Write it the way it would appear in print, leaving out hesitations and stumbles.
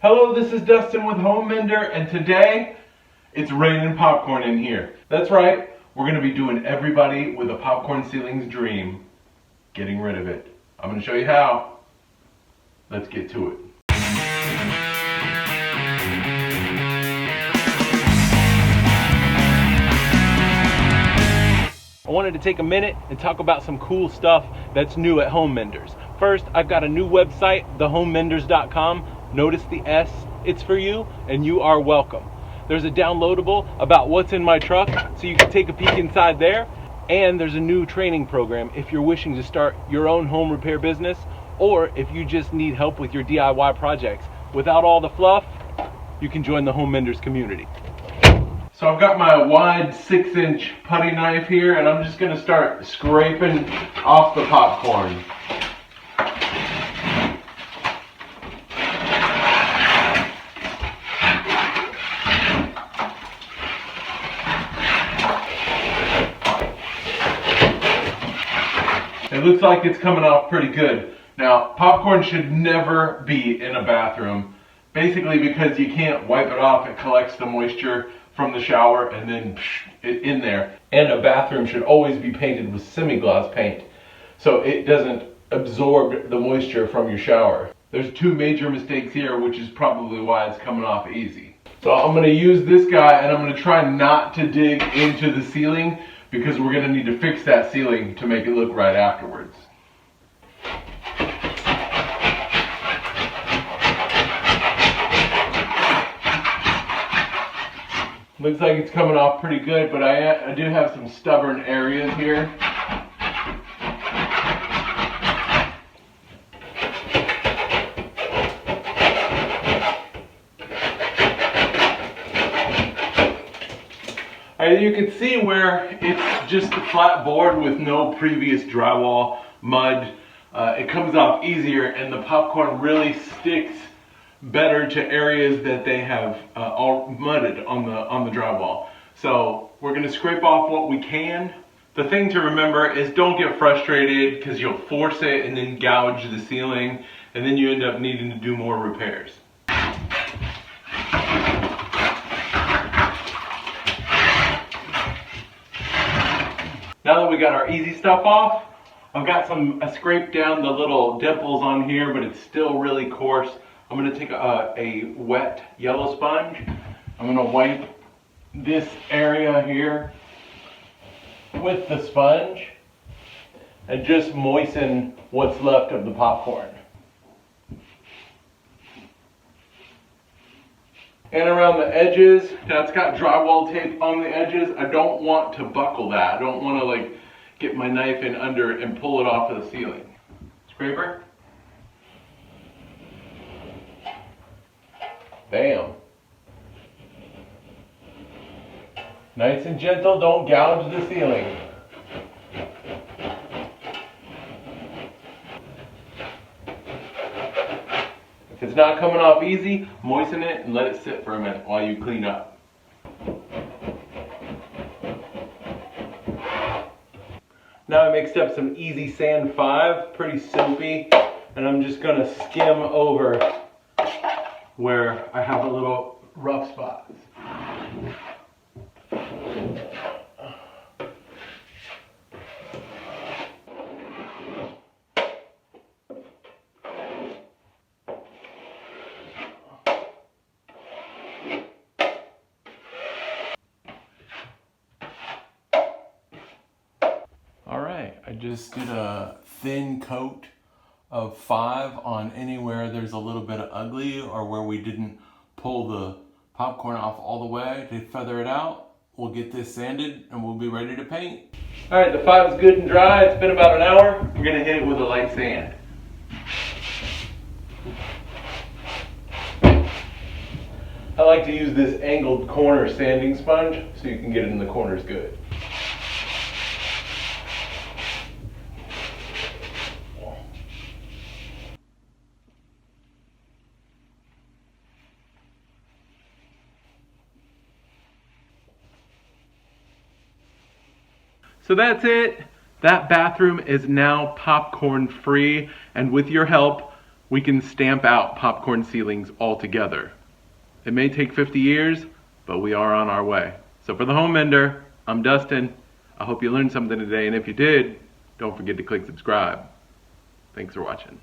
Hello, this is Dustin with Home Mender, and today it's raining popcorn in here. That's right, we're going to be doing everybody with a popcorn ceiling's dream, getting rid of it. I'm going to show you how. Let's get to it. I wanted to take a minute and talk about some cool stuff that's new at Home Menders. First, I've got a new website, thehomemenders.com. Notice the S, it's for you, and you are welcome. There's a downloadable about what's in my truck, so you can take a peek inside there. And there's a new training program if you're wishing to start your own home repair business, or if you just need help with your DIY projects. Without all the fluff, you can join the Home Menders community. So I've got my wide 6-inch putty knife here, and I'm just going to start scraping off the popcorn. It looks like it's coming off pretty good. Now, popcorn should never be in a bathroom, basically because you can't wipe it off. It collects the moisture from the shower and then it in there. And a bathroom should always be painted with semi-gloss paint so it doesn't absorb the moisture from your shower. There's two major mistakes here, which is probably why it's coming off easy. So I'm going to use this guy, and I'm going to try not to dig into the ceiling, because we're going to need to fix that ceiling to make it look right afterwards. Looks like it's coming off pretty good, but I do have some stubborn areas here. You can see where it's just a flat board with no previous drywall, mud. It comes off easier, and the popcorn really sticks better to areas that they have all mudded on the drywall. So we're going to scrape off what we can. The thing to remember is don't get frustrated, because you'll force it and then gouge the ceiling, and then you end up needing to do more repairs. Now that we got our easy stuff off, I scraped down the little dimples on here, but it's still really coarse. I'm going to take a wet yellow sponge. I'm going to wipe this area here with the sponge and just moisten what's left of the popcorn. And around the edges, now it's got drywall tape on the edges. I don't want to buckle that. I don't want to get my knife in under and pull it off of the ceiling. Scraper. Bam. Nice and gentle, don't gouge the ceiling. If it's not coming off easy, moisten it and let it sit for a minute while you clean up. Now I mixed up some Easy Sand 5, pretty soapy, and I'm just going to skim over where I have a little rough spots. I just did a thin coat of 5 on anywhere there's a little bit of ugly or where we didn't pull the popcorn off all the way to feather it out. We'll get this sanded and we'll be ready to paint. Alright, the 5 is good and dry. It's been about an hour. We're going to hit it with a light sand. I like to use this angled corner sanding sponge so you can get it in the corners good. So that's it. That bathroom is now popcorn free, and with your help, we can stamp out popcorn ceilings altogether. It may take 50 years, but we are on our way. So for the Home Mender, I'm Dustin. I hope you learned something today, and if you did, don't forget to click subscribe. Thanks for watching.